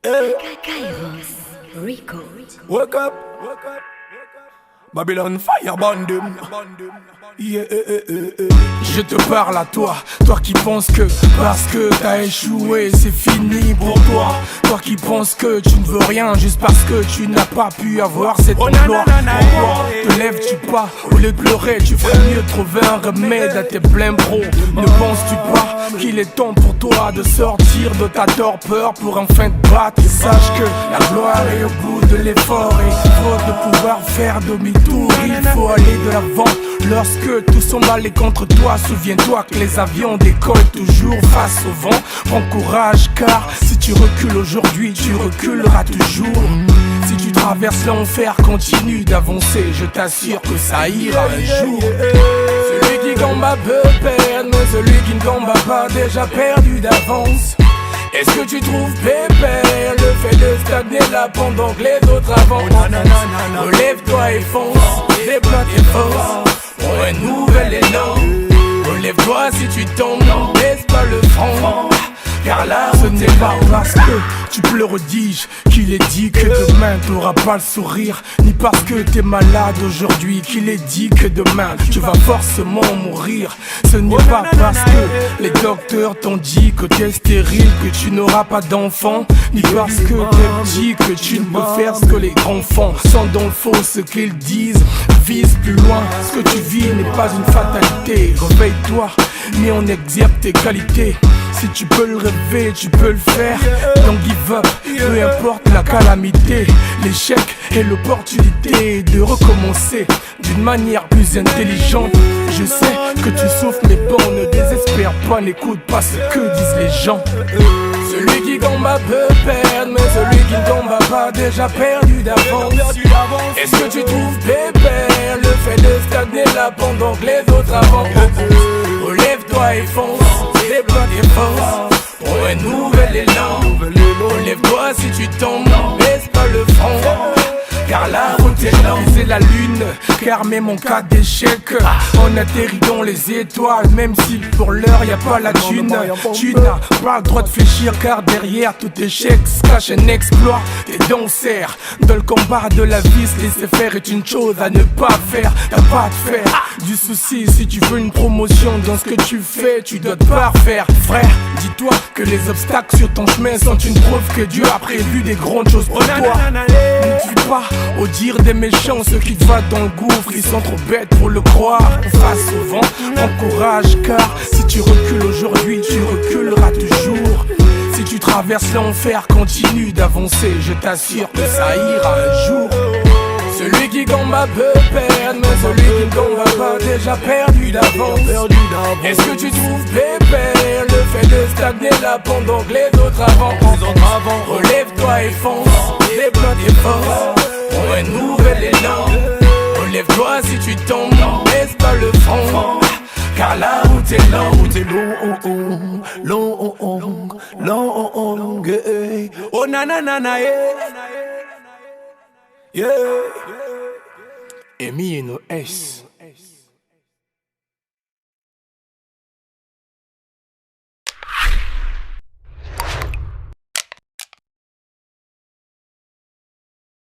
Kairos Records. Wake up, Babylon fire band them. Yeah, Je te parle à toi, toi qui penses que parce que t'as échoué c'est fini pour toi. Toi qui penses que tu ne veux rien juste parce que tu n'as pas pu avoir cette gloire. Pourquoi te lèves-tu pas? Au lieu de pleurer, tu ferais mieux de trouver un remède à tes blèmes bro. Ne penses-tu pas qu'il est temps pour toi de sortir de ta torpeur pour enfin te battre? Et sache que la gloire est au bout de l'effort et faute de pouvoir faire demi-tour, il faut aller de l'avant. Lorsque tout s'emballe contre toi, souviens-toi que les avions décollent toujours face au vent. Prends courage car si tu recules aujourd'hui, tu reculeras toujours. Si tu traverses l'enfer, continue d'avancer, je t'assure que ça ira un jour. Celui qui combat peut perdre, mais celui qui ne combat pas déjà perdu d'avance. Est-ce que tu trouves pépère le fait de stagner là pendant que les autres avancent? Relève-toi et fonce, déploie tes forces pour un nouvel élan. Relève-toi si tu tombes, non baisse pas le front. Car là ce n'est pas parce que tu pleures dis-je qu'il est dit que demain t'auras pas le sourire, ni parce que t'es malade aujourd'hui qu'il est dit que demain tu vas forcément mourir. Ce n'est pas parce que les docteurs t'ont dit que t'es stérile que tu n'auras pas d'enfant, ni parce que t'es petit que tu ne peux faire ce que les grands font. Sans dans le faux ce qu'ils disent, vise plus loin. Ce que tu vis n'est pas une fatalité. Réveille-toi, mets en exergue tes qualités. Si tu peux le rêver, tu peux le faire. Don't give up, peu importe la calamité. L'échec est l'opportunité de recommencer d'une manière plus intelligente. Je sais que tu souffres mais bon, ne désespère pas, n'écoute pas ce que disent les gens. Celui qui combat peut perdre, mais celui qui ne combat pas déjà perdu d'avance. Est-ce que tu trouves pépère le fait de stagner là pendant que les autres avancent? Relève-toi et fonce, déploie tes forces pour un nouvel élan. Relève-toi si tu tombes, baisse pas le front. Car la route est longue, c'est la lune, car même en cas d'échec on atterrit dans les étoiles. Même si pour l'heure y a pas la thune, tu n'as pas le droit de fléchir, car derrière tout échec se cache un exploit. Tes dents serrent dans le combat de la vie, se laisser faire est une chose à ne pas faire. T'as pas de faire du souci, si tu veux une promotion dans ce que tu fais, tu dois te parfaire. Frère, dis-toi que les obstacles sur ton chemin sont une preuve que Dieu a prévu des grandes choses pour toi. Ne dis pas au dire des méchants ceux qui te voient dans le gouffre, ils sont trop bêtes pour le croire. Face au vent, prends courage car si tu recules aujourd'hui, tu reculeras toujours. Si tu traverses l'enfer, continue d'avancer, je t'assure que ça ira un jour. Celui qui combat peut perdre, mais celui qui ne combat pas déjà perdu d'avance. Est-ce que tu trouves pépère le fait de stagner là pendant que les autres avancent? Relève-toi et fonce, déploie tes forces pour un nouvel élan. Relève-toi si tu tombes, baisse pas le front. Car la route est longue, longue, oh nanana, yeah. Emi et no S.